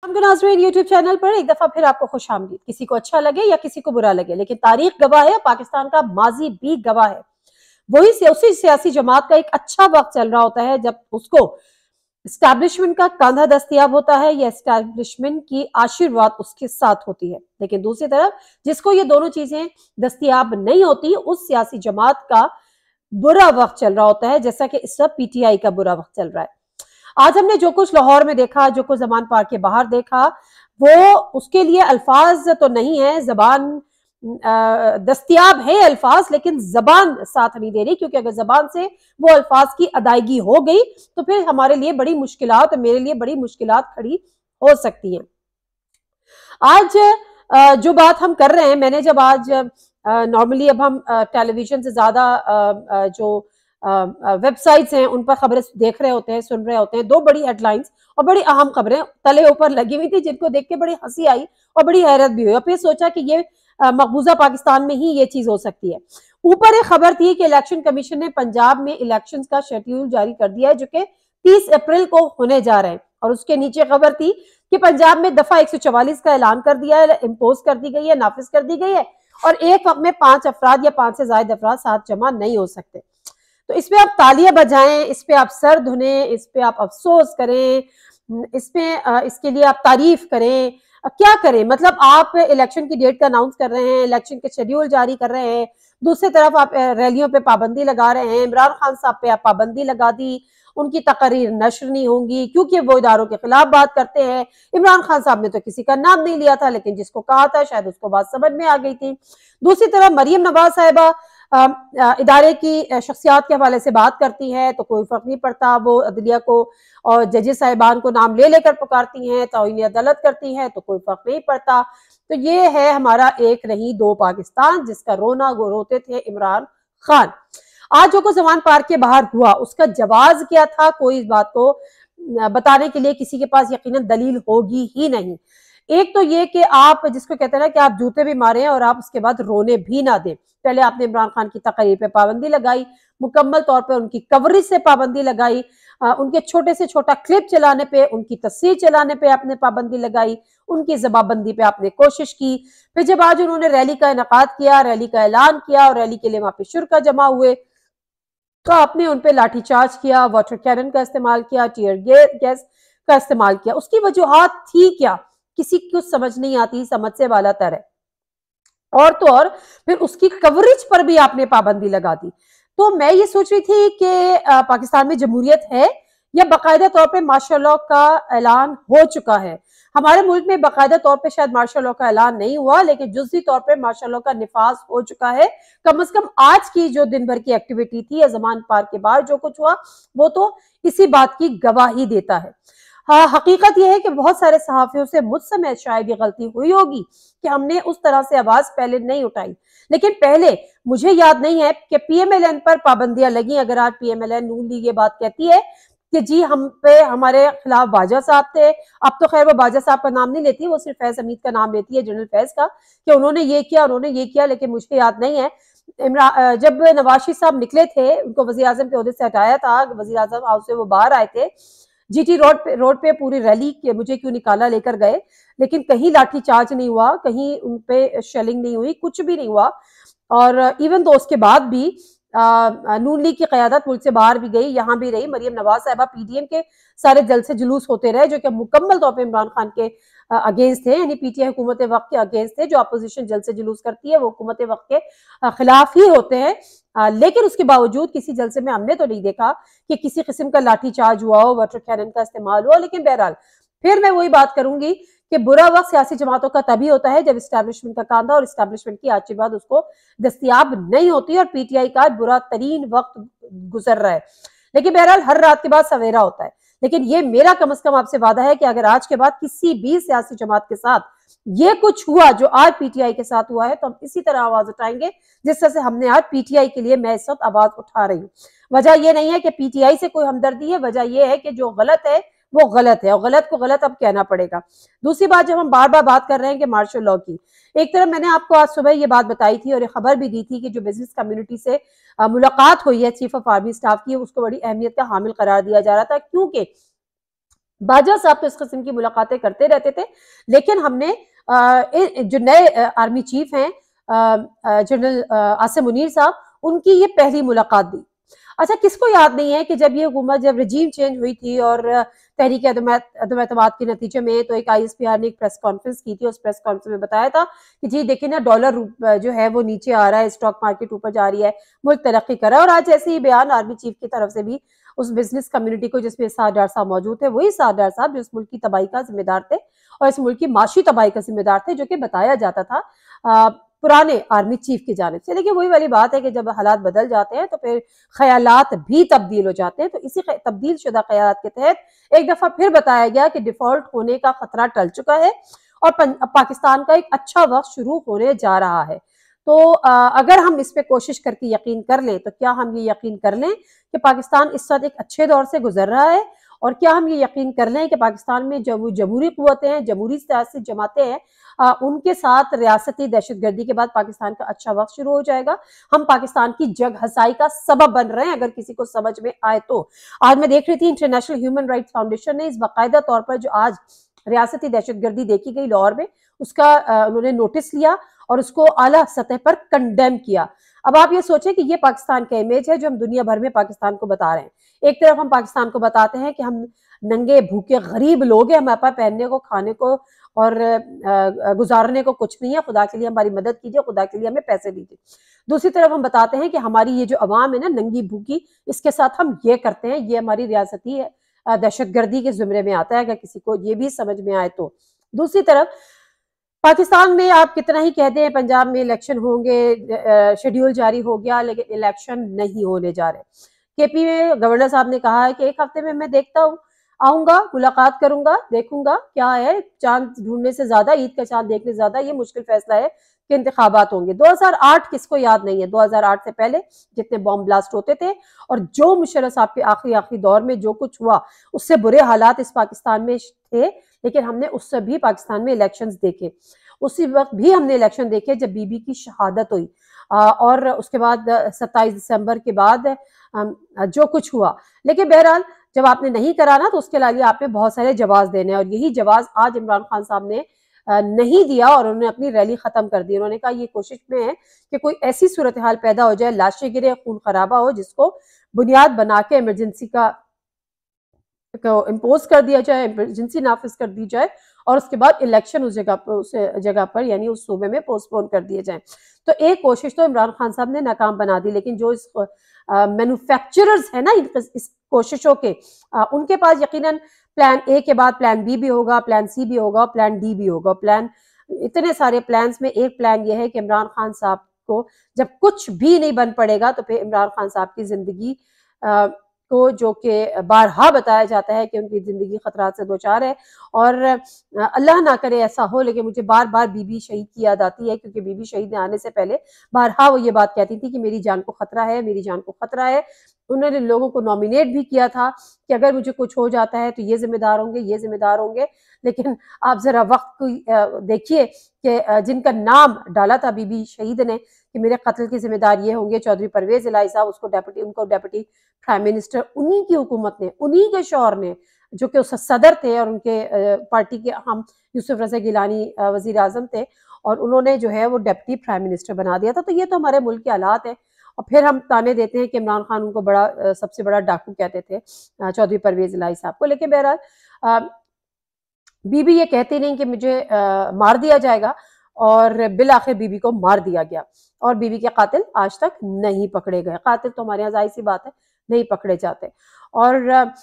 नाज़रीन YouTube channel पर एक दफा फिर आपको खुशामदीद। किसी को अच्छा लगे या किसी को बुरा लगे, लेकिन तारीख गवाह है, पाकिस्तान का माजी भी गवाह है। उसी सियासी जमात का एक अच्छा वक्त चल रहा होता है जब उसको एस्टैब्लिशमेंट का कंधा दस्तयाब होता है या एस्टैब्लिशमेंट की आशीर्वाद उसके साथ होती है। लेकिन दूसरी तरफ जिसको ये दोनों चीजें दस्तयाब नहीं होती, उस सियासी जमात का बुरा वक्त चल रहा होता है, जैसा कि इस वक्त पीटीआई का बुरा वक्त चल रहा है। आज हमने जो कुछ लाहौर में देखा, जो कुछ जमान पार्क के बाहर देखा, वो उसके लिए अल्फाज तो नहीं है, जबान दस्तयाब है अल्फाज, लेकिन जबान साथ नहीं दे रही, क्योंकि अगर जबान से वो अल्फाज की अदायगी हो गई तो फिर हमारे लिए बड़ी मुश्किलात, मेरे लिए बड़ी मुश्किलात खड़ी हो सकती हैं। आज जो बात हम कर रहे हैं, मैंने जब आज नॉर्मली अब हम टेलीविजन से ज्यादा जो वेबसाइट्स हैं उन पर खबरें देख रहे होते हैं, सुन रहे होते हैं, दो बड़ी हेडलाइंस और बड़ी अहम खबरें तले ऊपर लगी हुई थी, जिनको देख के बड़ी हंसी आई और बड़ी हैरत भी हुई। और फिर सोचा कि ये मकबूजा पाकिस्तान में ही ये चीज हो सकती है। ऊपर एक खबर थी कि इलेक्शन कमीशन ने पंजाब में इलेक्शन का शेड्यूल जारी कर दिया है, जो कि 30 अप्रैल को होने जा रहे हैं। और उसके नीचे खबर थी कि पंजाब में दफा 144 का ऐलान कर दिया है, इम्पोज कर दी गई है, नाफिज कर दी गई है, और एक वक्त में 5 अफराद या 5 से ज्यादा अफराद साथ जमा नहीं हो सकते। तो इस पे आप तालियां बजाएं, इस पे आप सर धुने, इस पे आप अफसोस करें, इसमें इसके लिए आप तारीफ करें, क्या करें? मतलब आप इलेक्शन की डेट का अनाउंस कर रहे हैं, इलेक्शन के शेड्यूल जारी कर रहे हैं, दूसरी तरफ आप रैलियों पे पाबंदी लगा रहे हैं, इमरान खान साहब पे आप पाबंदी लगा दी, उनकी तकरीर नशर नहीं होंगी क्योंकि वो इदारों के खिलाफ बात करते हैं। इमरान खान साहब ने तो किसी का नाम नहीं लिया था, लेकिन जिसको कहा था शायद उसको बात समझ में आ गई थी। दूसरी तरफ मरियम नवाज साहिबा इदारे की शख्सियात के हवाले से बात करती है तो कोई फर्क नहीं पड़ता, वो अदलिया को और जजेस साहिबान को नाम ले लेकर पुकारती हैं, तौहीन अदालत करती हैं तो कोई फर्क नहीं पड़ता। तो ये है हमारा एक नहीं दो पाकिस्तान, जिसका रोना रोते थे इमरान खान। आज जो को जमान पार्क के बाहर हुआ, उसका जवाब क्या था? कोई इस बात को बताने के लिए किसी के पास यकीनन दलील होगी ही नहीं। एक तो ये कि आप जिसको कहते हैं ना कि आप जूते भी मारे और आप उसके बाद रोने भी ना दें। पहले आपने इमरान खान की तकरीर पे पाबंदी लगाई, मुकम्मल तौर पे उनकी कवरेज से पाबंदी लगाई, उनके छोटे से छोटा क्लिप चलाने पे, उनकी तस्वीर चलाने पे आपने पाबंदी लगाई, उनकी जबाबंदी पे आपने कोशिश की। फिर जब आज उन्होंने रैली का इनेकाद किया, रैली का ऐलान किया और रैली के लिए वहां पे शुरा जमा हुए, तो आपने उन पे लाठीचार्ज किया, वाटर कैनन का इस्तेमाल किया, टीयर गैस का इस्तेमाल किया। उसकी वजूहात थी क्या? किसी को समझ नहीं आती, समझ से वाला तर है। और तो और फिर उसकी कवरेज पर भी आपने पाबंदी लगा दी। तो मैं ये सोच रही थी कि पाकिस्तान में जमहूरियत है या बाकायदा तौर पे मार्शल लॉ का ऐलान हो चुका है। हमारे मुल्क में बाकायदा तौर पे शायद मार्शल लॉ का ऐलान नहीं हुआ, लेकिन जुज़वी तौर पे मार्शल लॉ का निफाज हो चुका है। कम से कम आज की जो दिन भर की एक्टिविटी थी या जमान पार्क के बाहर जो कुछ हुआ, वो तो इसी बात की गवाही देता है। हाँ, हकीकत यह है कि बहुत सारे सहाफियों से मुझ समेत शायद ये गलती हुई होगी कि हमने उस तरह से आवाज पहले नहीं उठाई। लेकिन पहले मुझे याद नहीं है कि पीएमएलएन पर पाबंदियां लगी। अगर आज पीएमएलएन नून लीग ये बात कहती है कि जी हम पे हमारे खिलाफ बाजा साहब थे, अब तो खैर वो बाजा साहब का नाम नहीं लेती, वो सिर्फ फैज हमीद का नाम लेती है, जनरल फैज का, कि उन्होंने ये किया, उन्होंने ये किया, लेकिन मुझे याद नहीं है। जब नवाज शरीफ साहब निकले थे, उनको वजीर आजम के ओहदे से हटाया था, वजीर आजम हाउस से वो बाहर आए थे, जीटी रोड पे पूरी रैली के मुझे क्यों निकाला लेकर गए, लेकिन कहीं लाठी चार्ज नहीं हुआ, कहीं उन पे शेलिंग नहीं हुई, कुछ भी नहीं हुआ। और इवन तो उसके बाद भी नून लीग की क़यादत मुल्क से बाहर भी गई, यहाँ भी रही। मरियम नवाज साहिबा पीडीएम के सारे जलसे जुलूस होते रहे जो कि मुकम्मल तौर पे इमरान खान के अगेंस्ट थे, यानी पीटीआई हुकूमत वक्त के अगेंस्ट थे। जो अपोजिशन जलसे जुलूस करती है वो हुकूमत वक्त के खिलाफ ही होते हैं। लेकिन उसके बावजूद किसी जलसे में हमने तो नहीं देखा कि किसी किस्म का लाठी चार्ज हुआ हो, वाटर कैनन का इस्तेमाल हुआ। लेकिन बहरहाल फिर मैं वही बात करूंगी कि बुरा वक्त सियासी जमातों का तभी होता है जब इस्टेब्लिशमेंट का कांधा और इस्टेब्लिशमेंट की आशीर्वाद उसको दस्तयाब नहीं होती, और पीटीआई का बुरा तरीन वक्त गुजर रहा है। लेकिन बहरहाल हर रात के बाद सवेरा होता है। लेकिन ये मेरा कम से कम आपसे वादा है कि अगर आज के बाद किसी भी सियासी जमात के साथ ये कुछ हुआ जो आज पीटीआई के साथ हुआ है, तो हम इसी तरह आवाज उठाएंगे जिस तरह से हमने आज पीटीआई के लिए मैं इस वक्त आवाज उठा रही हूँ। वजह यह नहीं है कि पीटीआई से कोई हमदर्दी है, वजह यह है कि जो गलत है वो गलत है और गलत को गलत अब कहना पड़ेगा। दूसरी बात, जब हम बार बार बात कर रहे हैं कि मार्शल लॉ की, एक तरफ मैंने आपको आज सुबह ये बात बताई थी और ये खबर भी दी थी कि जो बिजनेस कम्युनिटी से मुलाकात हुई है चीफ ऑफ आर्मी स्टाफ की, उसको बड़ी अहमियत का हामिल करार दिया जा रहा था, क्योंकि बाजवा साहब तो इस किस्म की मुलाकातें करते रहते थे, लेकिन हमने जो नए आर्मी चीफ हैं जनरल आसिम मुनीर साहब, उनकी ये पहली मुलाकात दी। अच्छा, किसको याद नहीं है कि जब ये हुकूमत, जब रजीम चेंज हुई थी और तहरीक अदम एतमाद के नतीजे में, तो एक ISPR ने एक प्रेस कॉन्फ्रेंस की थी। उस प्रेस कॉन्फ्रेंस में बताया था कि जी देखिए ना, डॉलर जो है वो नीचे आ रहा है, स्टॉक मार्केट ऊपर जा रही है, मुल्क तरक्की कर रहा है। और आज ऐसे ही बयान आर्मी चीफ की तरफ से भी उस बिजनेस कम्युनिटी को, जिसमें साद डार साहब मौजूद थे, वही साद डार साहब जो इस मुल्क की तबाही का जिम्मेदार थे और इस मुल्क की माशी तबाही का जिम्मेदार थे, जो कि बताया जाता था पुराने आर्मी चीफ की जानिब से। लेकिन वही वाली बात है कि जब हालात बदल जाते हैं तो फिर ख्यालात भी तब्दील हो जाते हैं। तो इसी तब्दील शुदा ख्यालात के तहत एक दफा फिर बताया गया कि डिफॉल्ट होने का खतरा टल चुका है और पाकिस्तान का एक अच्छा वक्त शुरू होने जा रहा है। तो अगर हम इस पे कोशिश करके यकीन कर लें, तो क्या हम ये यकीन कर लें कि पाकिस्तान इस वक्त एक अच्छे दौर से गुजर रहा है, और क्या हम ये यकीन कर लें कि पाकिस्तान में जो जमहूरी कुव्वतें हैं, जमहूरी सियासी जमातें हैं, उनके साथ रियासती दहशतगर्दी के बाद पाकिस्तान का अच्छा वक्त शुरू हो जाएगा। हम पाकिस्तान की जग हसाई का सबब बन रहे हैं, अगर किसी को समझ में आए तो। आज मैं देख रही थी, इंटरनेशनल ह्यूमन राइट्स फाउंडेशन ने इस बाकायदा तौर पर जो आज रियासती दहशतगर्दी देखी गई लाहौर में, उसका उन्होंने नोटिस लिया और उसको आला सतह पर कंडेम किया। अब आप ये सोचें कि ये पाकिस्तान का इमेज है जो हम दुनिया भर में पाकिस्तान को बता रहे हैं। एक तरफ हम पाकिस्तान को बताते हैं कि हम नंगे भूखे गरीब लोग हैं, हमारे पास पहनने को, खाने को और गुजारने को कुछ नहीं है, खुदा के लिए हमारी मदद कीजिए, खुदा के लिए हमें पैसे दीजिए। दूसरी तरफ हम बताते हैं कि हमारी ये जो अवाम है ना, नंगी भूखी, इसके साथ हम ये करते हैं, ये हमारी रियासती है दहशतगर्दी के जुमरे में आता है, अगर किसी को ये भी समझ में आए तो। दूसरी तरफ पाकिस्तान में आप कितना ही कहते हैं पंजाब में इलेक्शन होंगे, शेड्यूल जारी हो गया, लेकिन इलेक्शन नहीं होने जा रहे। KP में गवर्नर साहब ने कहा है कि एक हफ्ते में मैं देखता हूँ, आऊंगा, मुलाकात करूंगा, देखूंगा क्या है, चांद ढूंढने से ज्यादा, ईद का चांद देखने से ज्यादा ये मुश्किल फैसला है कि इंतखाबात होंगे। 2008 किसको याद नहीं है? 2008 से पहले जितने बॉम्ब ब्लास्ट होते थे और जो मुशर्रफ साहब के आखिरी दौर में जो कुछ हुआ, उससे बुरे हालात इस पाकिस्तान में थे, लेकिन हमने उससे भी पाकिस्तान में इलेक्शंस देखे। उसी वक्त भी हमने इलेक्शन देखे जब बीबी की शहादत हुई, और उसके बाद 27 दिसंबर के बाद जो कुछ हुआ। लेकिन बहरहाल जब आपने नहीं करा ना, तो उसके लिए आपने बहुत सारे जवाब देने हैं, और यही जवाब आज इमरान खान साहब ने नहीं दिया और उन्होंने अपनी रैली खत्म कर दी। उन्होंने कहा ये कोशिश में है कि कोई ऐसी सूरत हाल पैदा हो जाए, लाशें गिरे, खून खराबा हो, जिसको बुनियाद बना के इमरजेंसी का इम्पोज कर दिया जाए, इमरजेंसी नाफिज कर दी जाए, और उसके बाद इलेक्शन उस जगह पर यानी उस सूबे में पोस्टपोन कर दिए जाए। तो एक कोशिश तो इमरान खान साहब ने नाकाम बना दी, लेकिन जो इस मैन्युफैक्चरर्स है ना इस कोशिशों के, उनके पास यकीनन प्लान A के बाद प्लान B भी होगा, प्लान C भी होगा, प्लान D भी होगा। प्लान, इतने सारे प्लान्स में एक प्लान ये है कि इमरान खान साहब को जब कुछ भी नहीं बन पड़ेगा, तो फिर इमरान खान साहब की जिंदगी को, जो कि बारहा बताया जाता है कि उनकी जिंदगी खतरात से दो चार है, और अल्लाह ना करे ऐसा हो, लेकिन मुझे बार बार बीबी शहीद की याद आती है, क्योंकि बीबी शहीद ने आने से पहले बारहा वो ये बात कहती थी कि मेरी जान को खतरा है, मेरी जान को खतरा है। उन्होंने लोगों को नॉमिनेट भी किया था कि अगर मुझे कुछ हो जाता है तो ये जिम्मेदार होंगे, ये जिम्मेदार होंगे। लेकिन आप जरा वक्त को देखिए कि जिनका नाम डाला था बीबी शहीद ने कि मेरे कत्ल की जिम्मेदार ये होंगे, चौधरी परवेज इलाही साहब, उनको डेप्यूटी प्राइम मिनिस्टर उन्हीं की हुकूमत ने, उन्हीं के शौहर ने, जो कि उस सदर थे और उनके पार्टी के अहम यूसुफ रजा गिलानी वजीर आजम थे, और उन्होंने जो है वो डेप्यूटी प्राइम मिनिस्टर बना दिया था। तो ये तो हमारे मुल्क के हालात हैं। और फिर हम ताने देते हैं कि इमरान खान उनको बड़ा सबसे बड़ा डाकू कहते थे, चौधरी परवेज इलाही साहब को। लेकिन बहरहाल बीबी ये कहती नहीं कि मुझे मार दिया जाएगा, और बिल आखिर बीबी को मार दिया गया, और बीबी के कातिल आज तक नहीं पकड़े गए। कातिल तो हमारे यहाँ जाहिर सी बात है नहीं पकड़े जाते। और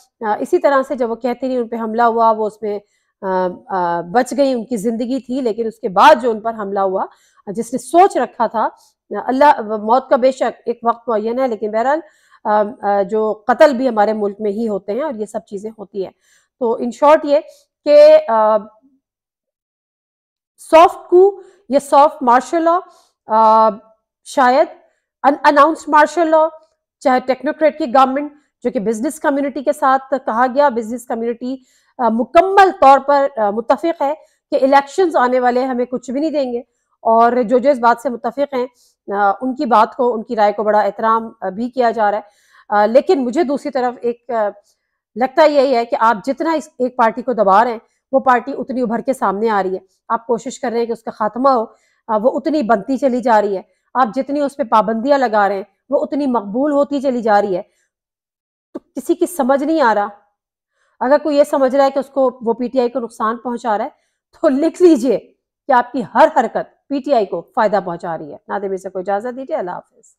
इसी तरह से जब वो कहती नहीं, उन पर हमला हुआ, वो उसमें बच गई, उनकी जिंदगी थी, लेकिन उसके बाद जो उन पर हमला हुआ, जिसने सोच रखा था, अल्लाह, मौत का बेशक एक वक्त मुअय्यन है, लेकिन बहरहाल जो कत्ल भी हमारे मुल्क में ही होते हैं और ये सब चीजें होती हैं। तो इन शॉर्ट ये कि सॉफ्ट कू या सॉफ्ट मार्शल लॉ, शायद अनअनाउंस्ड मार्शल लॉ, चाहे टेक्नोक्रेट की गवर्नमेंट, जो कि बिजनेस कम्युनिटी के साथ कहा गया, बिजनेस कम्युनिटी मुकम्मल तौर पर मुत्तफिक है कि इलेक्शंस आने वाले हमें कुछ भी नहीं देंगे, और जो इस बात से मुत्तफिक हैं उनकी बात को, उनकी राय को बड़ा एहतराम भी किया जा रहा है। लेकिन मुझे दूसरी तरफ एक लगता यही है कि आप जितना इस एक पार्टी को दबा रहे हैं, वो पार्टी उतनी उभर के सामने आ रही है। आप कोशिश कर रहे हैं कि उसका खात्मा हो, वो उतनी बनती चली जा रही है। आप जितनी उस पर पाबंदियां लगा रहे हैं, वो उतनी मकबूल होती चली जा रही है। तो किसी की समझ नहीं आ रहा। अगर कोई ये समझ रहा है कि उसको वो पीटीआई को नुकसान पहुंचा रहा है, तो लिख लीजिए कि आपकी हर हरकत पीटीआई को फायदा पहुंचा रही है। नादिम से कोई इजाजत दीजिए। अल्लाह हाफिज।